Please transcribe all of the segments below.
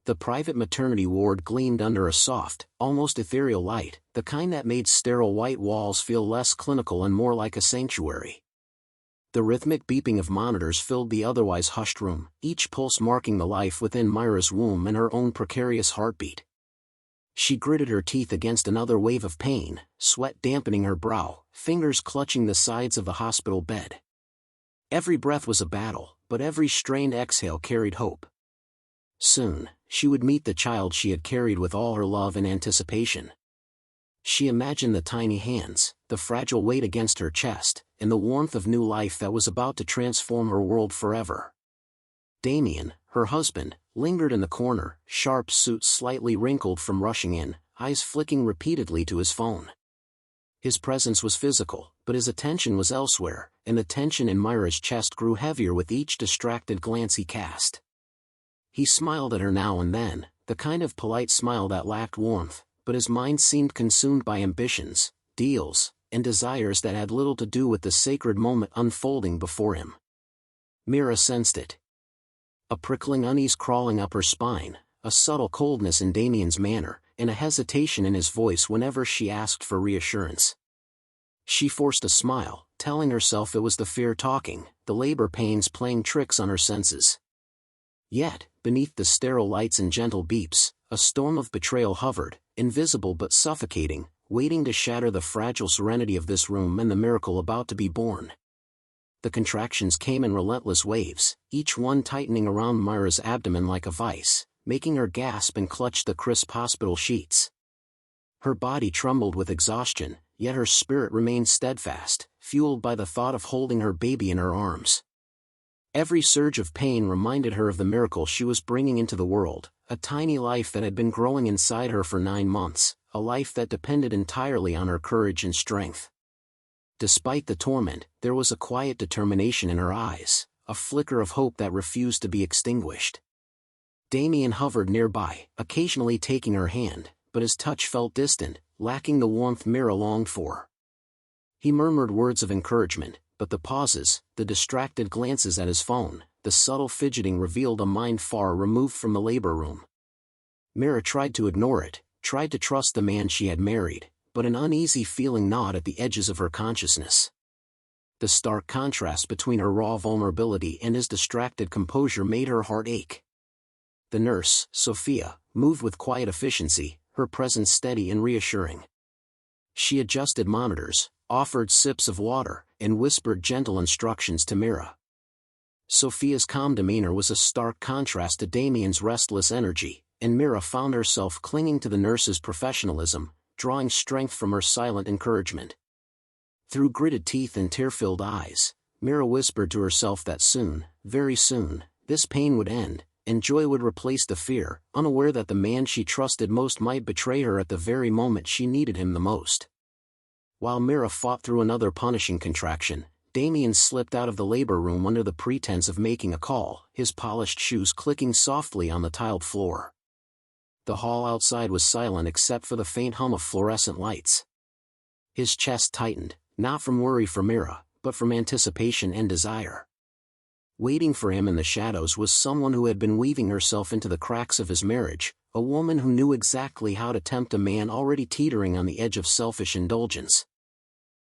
The private maternity ward gleamed under a soft, almost ethereal light, the kind that made sterile white walls feel less clinical and more like a sanctuary. The rhythmic beeping of monitors filled the otherwise hushed room, each pulse marking the life within Myra's womb and her own precarious heartbeat. She gritted her teeth against another wave of pain, sweat dampening her brow, fingers clutching the sides of the hospital bed. Every breath was a battle, but every strained exhale carried hope. Soon, she would meet the child she had carried with all her love and anticipation. She imagined the tiny hands, the fragile weight against her chest, and the warmth of new life that was about to transform her world forever. Damian, her husband, lingered in the corner, sharp suit slightly wrinkled from rushing in, eyes flicking repeatedly to his phone. His presence was physical, but his attention was elsewhere, and the tension in Myra's chest grew heavier with each distracted glance he cast. He smiled at her now and then, the kind of polite smile that lacked warmth, but his mind seemed consumed by ambitions, deals, and desires that had little to do with the sacred moment unfolding before him. Myra sensed it. A prickling unease crawling up her spine, a subtle coldness in Damian's manner, and a hesitation in his voice whenever she asked for reassurance. She forced a smile, telling herself it was the fear talking, the labor pains playing tricks on her senses. Yet, beneath the sterile lights and gentle beeps, a storm of betrayal hovered, invisible but suffocating, waiting to shatter the fragile serenity of this room and the miracle about to be born. The contractions came in relentless waves, each one tightening around Myra's abdomen like a vice, making her gasp and clutch the crisp hospital sheets. Her body trembled with exhaustion, yet her spirit remained steadfast, fueled by the thought of holding her baby in her arms. Every surge of pain reminded her of the miracle she was bringing into the world, a tiny life that had been growing inside her for 9 months, a life that depended entirely on her courage and strength. Despite the torment, there was a quiet determination in her eyes, a flicker of hope that refused to be extinguished. Damian hovered nearby, occasionally taking her hand, but his touch felt distant, lacking the warmth Myra longed for. He murmured words of encouragement, but the pauses, the distracted glances at his phone, the subtle fidgeting revealed a mind far removed from the labor room. Myra tried to ignore it, tried to trust the man she had married, but an uneasy feeling gnawed at the edges of her consciousness. The stark contrast between her raw vulnerability and his distracted composure made her heart ache. The nurse, Sophia, moved with quiet efficiency, her presence steady and reassuring. She adjusted monitors, offered sips of water, and whispered gentle instructions to Myra. Sophia's calm demeanor was a stark contrast to Damian's restless energy, and Myra found herself clinging to the nurse's professionalism, drawing strength from her silent encouragement. Through gritted teeth and tear-filled eyes, Myra whispered to herself that soon, very soon, this pain would end, and joy would replace the fear, unaware that the man she trusted most might betray her at the very moment she needed him the most. While Myra fought through another punishing contraction, Damian slipped out of the labor room under the pretense of making a call, his polished shoes clicking softly on the tiled floor. The hall outside was silent except for the faint hum of fluorescent lights. His chest tightened, not from worry for Myra, but from anticipation and desire. Waiting for him in the shadows was someone who had been weaving herself into the cracks of his marriage, a woman who knew exactly how to tempt a man already teetering on the edge of selfish indulgence.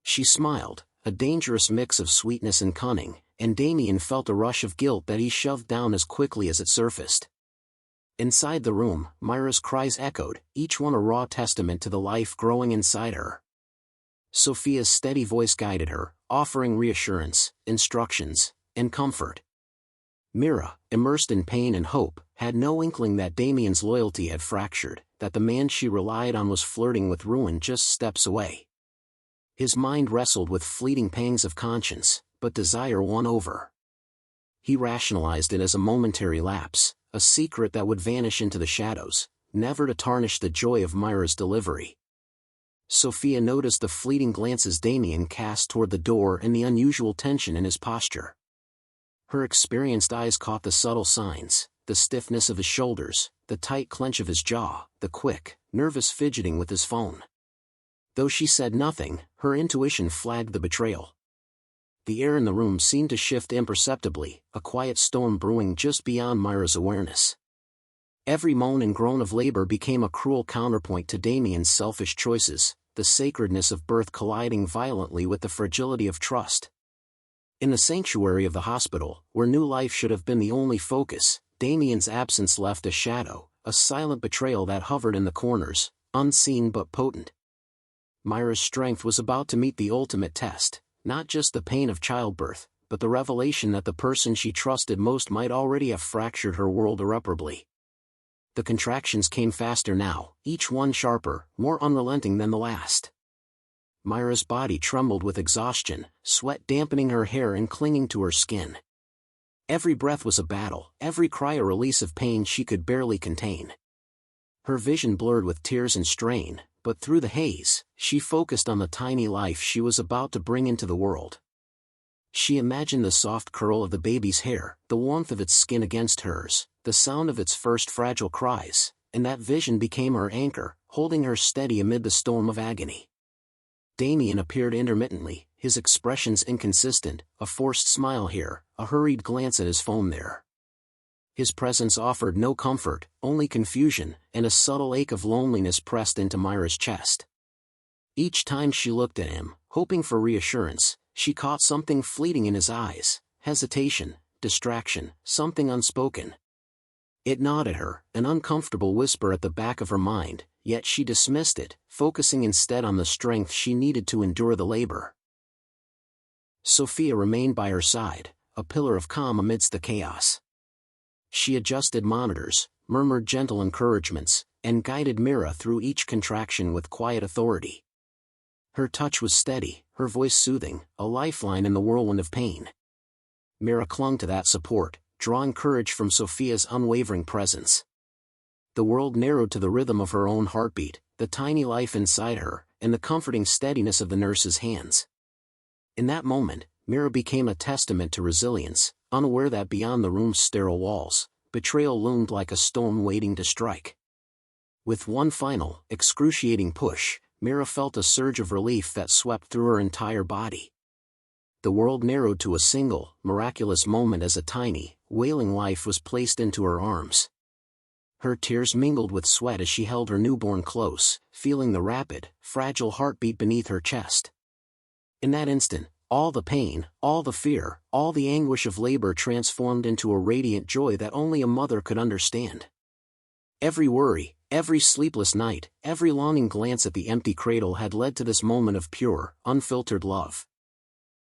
She smiled, a dangerous mix of sweetness and cunning, and Damian felt a rush of guilt that he shoved down as quickly as it surfaced. Inside the room, Myra's cries echoed, each one a raw testament to the life growing inside her. Sophia's steady voice guided her, offering reassurance, instructions, and comfort. Myra, immersed in pain and hope, had no inkling that Damian's loyalty had fractured, that the man she relied on was flirting with ruin just steps away. His mind wrestled with fleeting pangs of conscience, but desire won over. He rationalized it as a momentary lapse, a secret that would vanish into the shadows, never to tarnish the joy of Myra's delivery. Sophia noticed the fleeting glances Damian cast toward the door and the unusual tension in his posture. Her experienced eyes caught the subtle signs, the stiffness of his shoulders, the tight clench of his jaw, the quick, nervous fidgeting with his phone. Though she said nothing, her intuition flagged the betrayal. The air in the room seemed to shift imperceptibly, a quiet storm brewing just beyond Myra's awareness. Every moan and groan of labor became a cruel counterpoint to Damian's selfish choices, the sacredness of birth colliding violently with the fragility of trust. In the sanctuary of the hospital, where new life should have been the only focus, Damian's absence left a shadow, a silent betrayal that hovered in the corners, unseen but potent. Myra's strength was about to meet the ultimate test, not just the pain of childbirth, but the revelation that the person she trusted most might already have fractured her world irreparably. The contractions came faster now, each one sharper, more unrelenting than the last. Myra's body trembled with exhaustion, sweat dampening her hair and clinging to her skin. Every breath was a battle, every cry a release of pain she could barely contain. Her vision blurred with tears and strain, but through the haze, she focused on the tiny life she was about to bring into the world. She imagined the soft curl of the baby's hair, the warmth of its skin against hers, the sound of its first fragile cries, and that vision became her anchor, holding her steady amid the storm of agony. Damian appeared intermittently, his expressions inconsistent, a forced smile here, a hurried glance at his phone there. His presence offered no comfort, only confusion, and a subtle ache of loneliness pressed into Myra's chest. Each time she looked at him, hoping for reassurance, she caught something fleeting in his eyes, hesitation, distraction, something unspoken. It gnawed at her, an uncomfortable whisper at the back of her mind, yet she dismissed it, focusing instead on the strength she needed to endure the labor. Sophia remained by her side, a pillar of calm amidst the chaos. She adjusted monitors, murmured gentle encouragements, and guided Myra through each contraction with quiet authority. Her touch was steady, her voice soothing, a lifeline in the whirlwind of pain. Myra clung to that support, drawing courage from Sophia's unwavering presence. The world narrowed to the rhythm of her own heartbeat, the tiny life inside her, and the comforting steadiness of the nurse's hands. In that moment, Myra became a testament to resilience, unaware that beyond the room's sterile walls, betrayal loomed like a storm waiting to strike. With one final, excruciating push, Myra felt a surge of relief that swept through her entire body. The world narrowed to a single, miraculous moment as a tiny, wailing life was placed into her arms. Her tears mingled with sweat as she held her newborn close, feeling the rapid, fragile heartbeat beneath her chest. In that instant, all the pain, all the fear, all the anguish of labor transformed into a radiant joy that only a mother could understand. Every worry, every sleepless night, every longing glance at the empty cradle had led to this moment of pure, unfiltered love.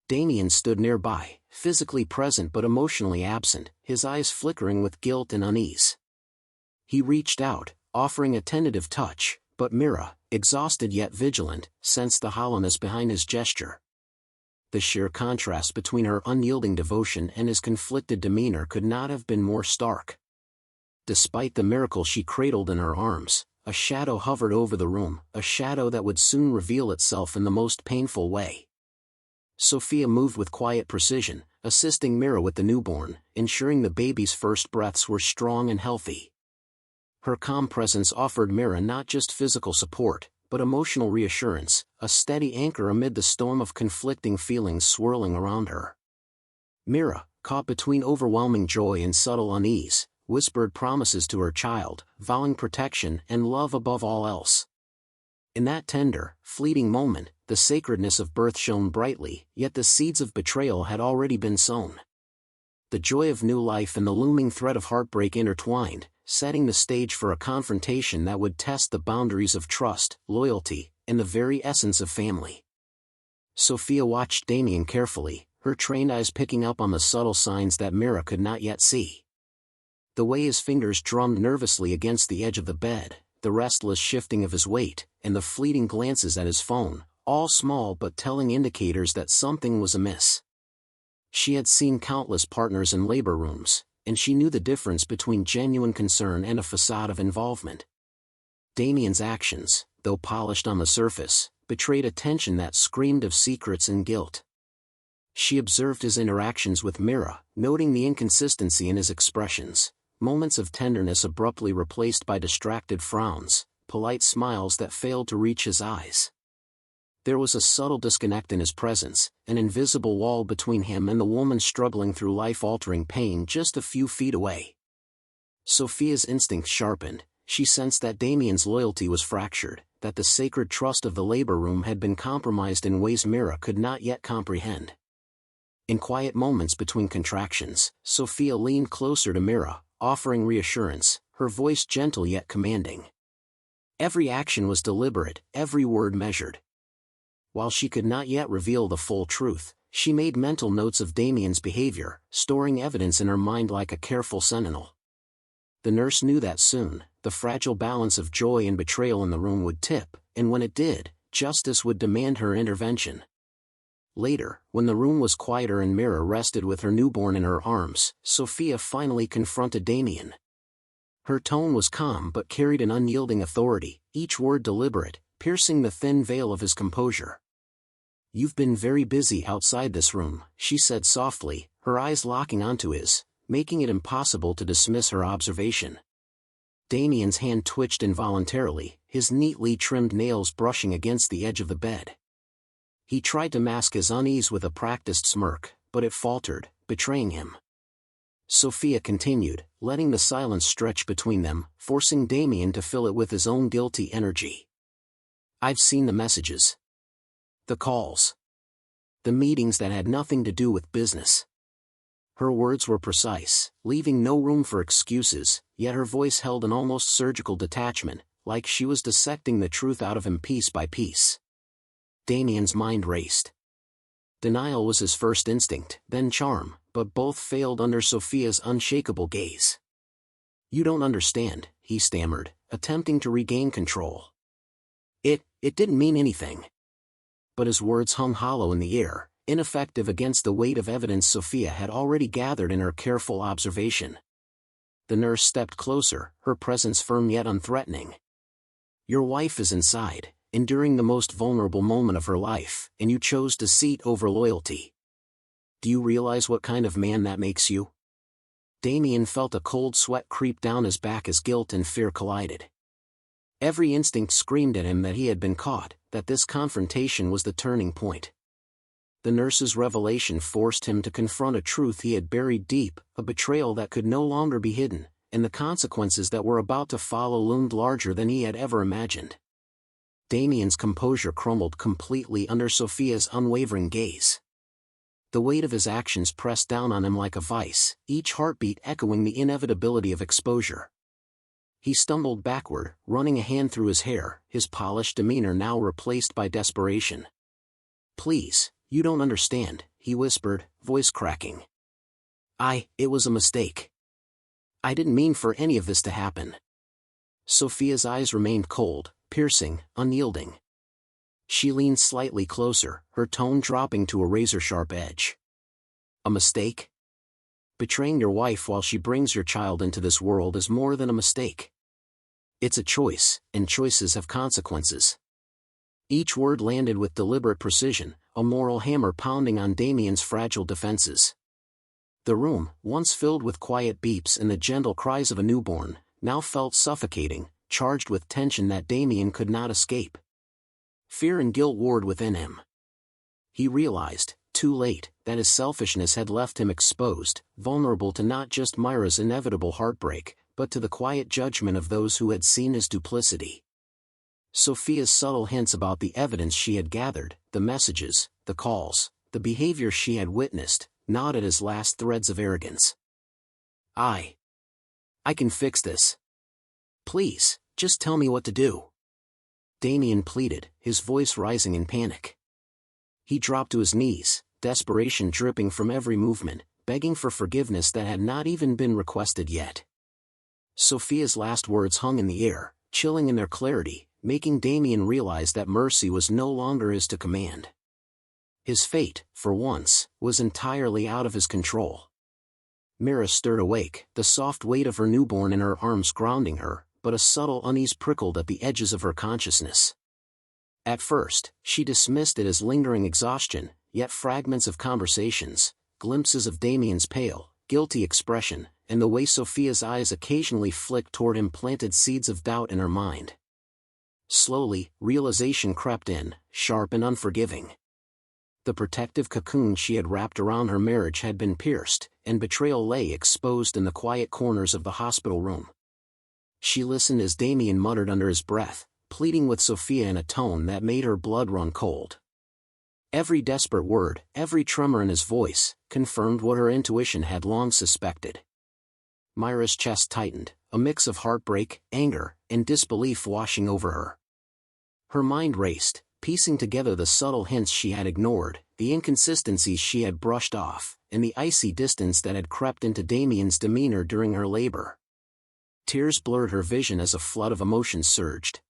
Damian stood nearby, physically present but emotionally absent, his eyes flickering with guilt and unease. He reached out, offering a tentative touch, but Myra, exhausted yet vigilant, sensed the hollowness behind his gesture. The sheer contrast between her unyielding devotion and his conflicted demeanor could not have been more stark. Despite the miracle she cradled in her arms, a shadow hovered over the room, a shadow that would soon reveal itself in the most painful way. Sophia moved with quiet precision, assisting Myra with the newborn, ensuring the baby's first breaths were strong and healthy. Her calm presence offered Myra not just physical support, but emotional reassurance, a steady anchor amid the storm of conflicting feelings swirling around her. Myra, caught between overwhelming joy and subtle unease, whispered promises to her child, vowing protection and love above all else. In that tender, fleeting moment, the sacredness of birth shone brightly, yet the seeds of betrayal had already been sown. The joy of new life and the looming threat of heartbreak intertwined, setting the stage for a confrontation that would test the boundaries of trust, loyalty, and the very essence of family. Sophia watched Damian carefully, her trained eyes picking up on the subtle signs that Myra could not yet see. The way his fingers drummed nervously against the edge of the bed, the restless shifting of his weight, and the fleeting glances at his phone, all small but telling indicators that something was amiss. She had seen countless partners in labor rooms, and she knew the difference between genuine concern and a facade of involvement. Damian's actions, though polished on the surface, betrayed a tension that screamed of secrets and guilt. She observed his interactions with Myra, noting the inconsistency in his expressions, moments of tenderness abruptly replaced by distracted frowns, polite smiles that failed to reach his eyes. There was a subtle disconnect in his presence, an invisible wall between him and the woman struggling through life-altering pain just a few feet away. Sophia's instincts sharpened. She sensed that Damian's loyalty was fractured, that the sacred trust of the labor room had been compromised in ways Myra could not yet comprehend. In quiet moments between contractions, Sophia leaned closer to Myra, offering reassurance, her voice gentle yet commanding. Every action was deliberate, every word measured. While she could not yet reveal the full truth, she made mental notes of Damian's behavior, storing evidence in her mind like a careful sentinel. The nurse knew that soon, the fragile balance of joy and betrayal in the room would tip, and when it did, justice would demand her intervention. Later, when the room was quieter and Myra rested with her newborn in her arms, Sophia finally confronted Damian. Her tone was calm but carried an unyielding authority, each word deliberate, piercing the thin veil of his composure. "You've been very busy outside this room," she said softly, her eyes locking onto his, making it impossible to dismiss her observation. Damian's hand twitched involuntarily, his neatly trimmed nails brushing against the edge of the bed. He tried to mask his unease with a practiced smirk, but it faltered, betraying him. Sophia continued, letting the silence stretch between them, forcing Damian to fill it with his own guilty energy. "I've seen the messages. The calls. The meetings that had nothing to do with business." Her words were precise, leaving no room for excuses, yet her voice held an almost surgical detachment, like she was dissecting the truth out of him piece by piece. Damian's mind raced. Denial was his first instinct, then charm, but both failed under Sophia's unshakable gaze. "You don't understand," he stammered, attempting to regain control. It didn't mean anything." But his words hung hollow in the air, ineffective against the weight of evidence Sophia had already gathered in her careful observation. The nurse stepped closer, her presence firm yet unthreatening. "Your wife is inside, enduring the most vulnerable moment of her life, and you chose deceit over loyalty. Do you realize what kind of man that makes you?" Damian felt a cold sweat creep down his back as guilt and fear collided. Every instinct screamed at him that he had been caught, that this confrontation was the turning point. The nurse's revelation forced him to confront a truth he had buried deep, a betrayal that could no longer be hidden, and the consequences that were about to follow loomed larger than he had ever imagined. Damian's composure crumbled completely under Sophia's unwavering gaze. The weight of his actions pressed down on him like a vice, each heartbeat echoing the inevitability of exposure. He stumbled backward, running a hand through his hair, his polished demeanor now replaced by desperation. "Please, you don't understand," he whispered, voice cracking. It was a mistake. I didn't mean for any of this to happen." Sophia's eyes remained cold, piercing, unyielding. She leaned slightly closer, her tone dropping to a razor-sharp edge. "A mistake? Betraying your wife while she brings your child into this world is more than a mistake. It's a choice, and choices have consequences." Each word landed with deliberate precision, a moral hammer pounding on Damian's fragile defenses. The room, once filled with quiet beeps and the gentle cries of a newborn, now felt suffocating, charged with tension that Damian could not escape. Fear and guilt warred within him. He realized, too late, that his selfishness had left him exposed, vulnerable to not just Myra's inevitable heartbreak, but to the quiet judgment of those who had seen his duplicity. Sophia's subtle hints about the evidence she had gathered, the messages, the calls, the behavior she had witnessed, gnawed at his last threads of arrogance. I can fix this. Please, just tell me what to do." Damian pleaded, his voice rising in panic. He dropped to his knees, desperation dripping from every movement, begging for forgiveness that had not even been requested yet. Sophia's last words hung in the air, chilling in their clarity, making Damian realize that mercy was no longer his to command. His fate, for once, was entirely out of his control. Myra stirred awake, the soft weight of her newborn in her arms grounding her, but a subtle unease prickled at the edges of her consciousness. At first, she dismissed it as lingering exhaustion, yet fragments of conversations, glimpses of Damian's pale, guilty expression, and the way Sophia's eyes occasionally flicked toward him planted seeds of doubt in her mind. Slowly, realization crept in, sharp and unforgiving. The protective cocoon she had wrapped around her marriage had been pierced, and betrayal lay exposed in the quiet corners of the hospital room. She listened as Damian muttered under his breath, pleading with Sophia in a tone that made her blood run cold. Every desperate word, every tremor in his voice, confirmed what her intuition had long suspected. Myra's chest tightened, a mix of heartbreak, anger, and disbelief washing over her. Her mind raced, piecing together the subtle hints she had ignored, the inconsistencies she had brushed off, and the icy distance that had crept into Damian's demeanor during her labor. Tears blurred her vision as a flood of emotions surged.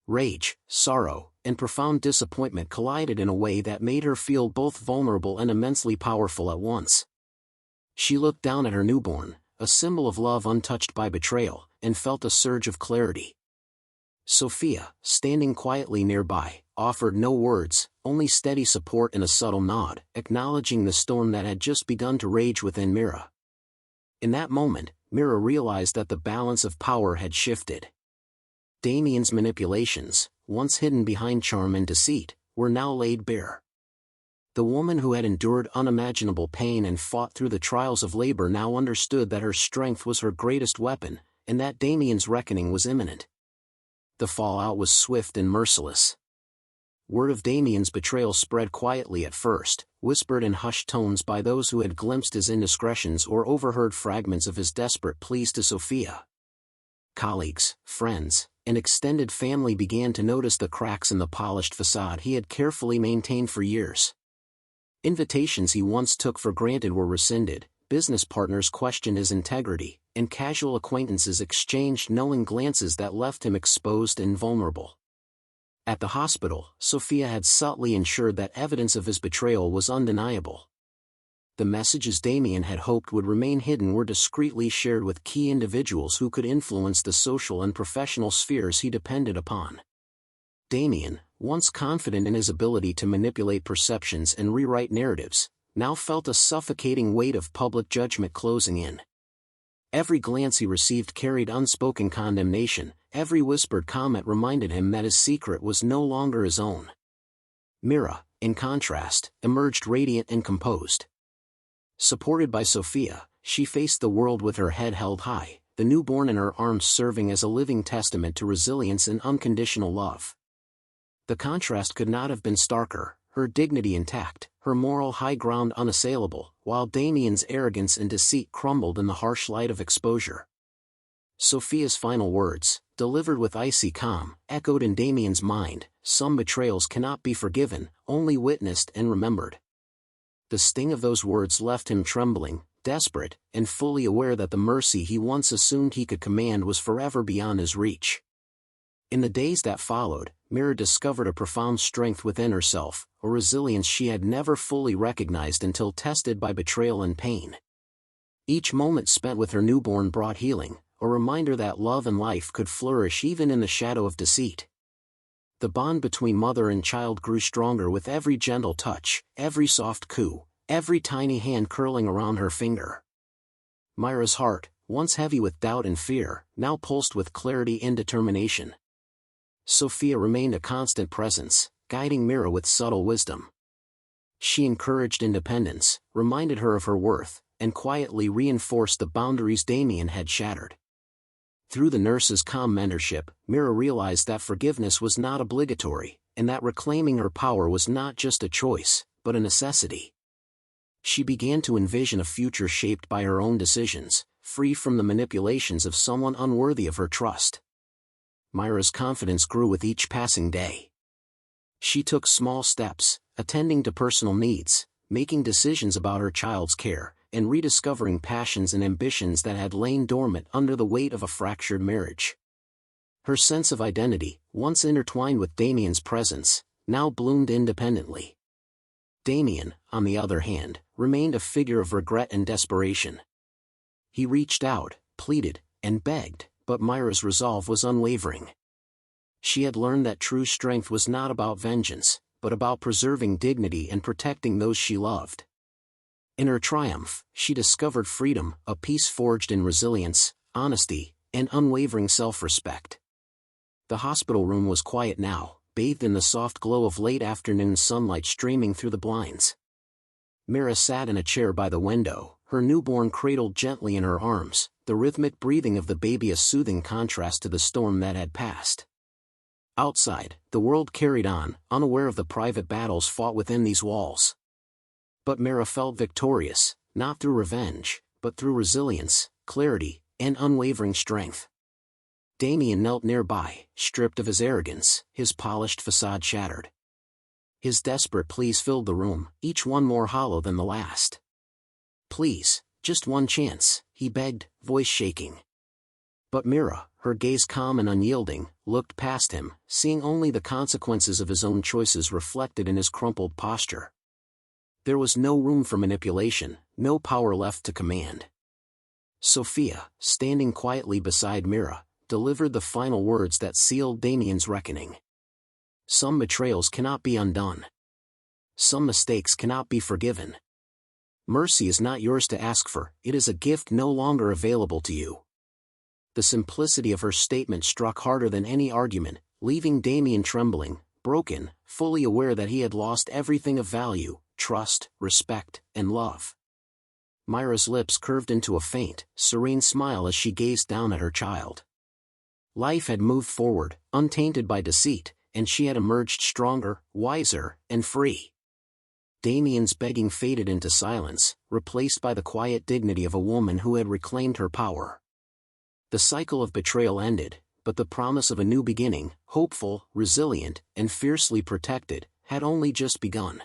Rage, sorrow, and profound disappointment collided in a way that made her feel both vulnerable and immensely powerful at once. She looked down at her newborn, a symbol of love untouched by betrayal, and felt a surge of clarity. Sophia, standing quietly nearby, offered no words, only steady support and a subtle nod, acknowledging the storm that had just begun to rage within Myra. In that moment, Myra realized that the balance of power had shifted. Damian's manipulations, once hidden behind charm and deceit, were now laid bare. The woman who had endured unimaginable pain and fought through the trials of labor now understood that her strength was her greatest weapon, and that Damian's reckoning was imminent. The fallout was swift and merciless. Word of Damian's betrayal spread quietly at first, whispered in hushed tones by those who had glimpsed his indiscretions or overheard fragments of his desperate pleas to Sophia. Colleagues, friends, and extended family began to notice the cracks in the polished facade he had carefully maintained for years. Invitations he once took for granted were rescinded, business partners questioned his integrity, and casual acquaintances exchanged knowing glances that left him exposed and vulnerable. At the hospital, Sophia had subtly ensured that evidence of his betrayal was undeniable. The messages Damian had hoped would remain hidden were discreetly shared with key individuals who could influence the social and professional spheres he depended upon. Damian, once confident in his ability to manipulate perceptions and rewrite narratives, now felt a suffocating weight of public judgment closing in. Every glance he received carried unspoken condemnation, every whispered comment reminded him that his secret was no longer his own. Myra, in contrast, emerged radiant and composed. Supported by Sophia, she faced the world with her head held high, the newborn in her arms serving as a living testament to resilience and unconditional love. The contrast could not have been starker, her dignity intact, her moral high ground unassailable, while Damian's arrogance and deceit crumbled in the harsh light of exposure. Sophia's final words, delivered with icy calm, echoed in Damian's mind, "Some betrayals cannot be forgiven, only witnessed and remembered." The sting of those words left him trembling, desperate, and fully aware that the mercy he once assumed he could command was forever beyond his reach. In the days that followed, Myra discovered a profound strength within herself, a resilience she had never fully recognized until tested by betrayal and pain. Each moment spent with her newborn brought healing, a reminder that love and life could flourish even in the shadow of deceit. The bond between mother and child grew stronger with every gentle touch, every soft coo, every tiny hand curling around her finger. Myra's heart, once heavy with doubt and fear, now pulsed with clarity and determination. Sophia remained a constant presence, guiding Myra with subtle wisdom. She encouraged independence, reminded her of her worth, and quietly reinforced the boundaries Damian had shattered. Through the nurse's calm mentorship, Myra realized that forgiveness was not obligatory, and that reclaiming her power was not just a choice, but a necessity. She began to envision a future shaped by her own decisions, free from the manipulations of someone unworthy of her trust. Myra's confidence grew with each passing day. She took small steps, attending to personal needs, making decisions about her child's care, and rediscovering passions and ambitions that had lain dormant under the weight of a fractured marriage. Her sense of identity, once intertwined with Damian's presence, now bloomed independently. Damian, on the other hand, remained a figure of regret and desperation. He reached out, pleaded, and begged, but Myra's resolve was unwavering. She had learned that true strength was not about vengeance, but about preserving dignity and protecting those she loved. In her triumph, she discovered freedom, a peace forged in resilience, honesty, and unwavering self-respect. The hospital room was quiet now, bathed in the soft glow of late afternoon sunlight streaming through the blinds. Myra sat in a chair by the window, her newborn cradled gently in her arms, the rhythmic breathing of the baby a soothing contrast to the storm that had passed. Outside, the world carried on, unaware of the private battles fought within these walls. But Myra felt victorious, not through revenge, but through resilience, clarity, and unwavering strength. Damian knelt nearby, stripped of his arrogance, his polished facade shattered. His desperate pleas filled the room, each one more hollow than the last. "Please, just one chance," he begged, voice shaking. But Myra, her gaze calm and unyielding, looked past him, seeing only the consequences of his own choices reflected in his crumpled posture. There was no room for manipulation, no power left to command. Sophia, standing quietly beside Myra, delivered the final words that sealed Damian's reckoning. Some betrayals cannot be undone. Some mistakes cannot be forgiven. Mercy is not yours to ask for, it is a gift no longer available to you. The simplicity of her statement struck harder than any argument, leaving Damian trembling, broken, fully aware that he had lost everything of value: trust, respect, and love. Myra's lips curved into a faint, serene smile as she gazed down at her child. Life had moved forward, untainted by deceit, and she had emerged stronger, wiser, and free. Damian's begging faded into silence, replaced by the quiet dignity of a woman who had reclaimed her power. The cycle of betrayal ended, but the promise of a new beginning, hopeful, resilient, and fiercely protected, had only just begun.